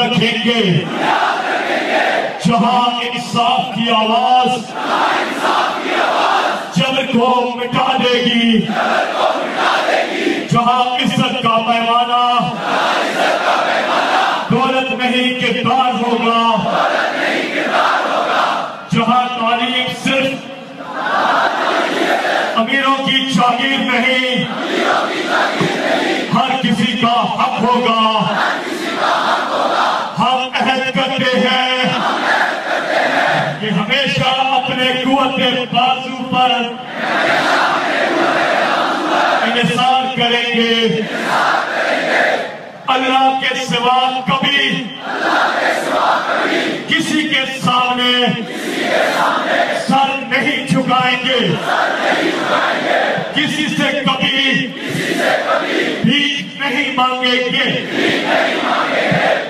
رکھیں گے جہاں انصاف کی آواز جبر کو مٹا دے گی، جہاں عزت کا پیمانہ دولت نہیں کردار ہوگا، جہاں تعلیم صرف امیروں کی جاگیر نہیں ہر کسی کا حق ہوگا۔ ہم عہد کرتے ہیں کہ ہمیشہ اپنے قوت بازو پر انحصار کریں گے، اللہ کے سوا کبھی کسی کے سامنے سر نہیں جھکائیں گے، کسی سے کبھی بھیک نہیں مانگیں گے۔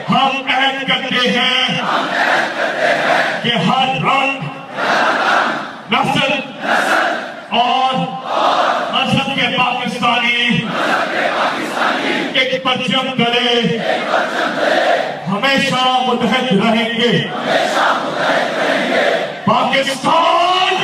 ہم عہد کرتے ہیں کہ ہر رنگ، نسل اور مذہب کے پاکستانی ایک پرچم کرے، ہمیشہ متحد رہیں گے۔ پاکستان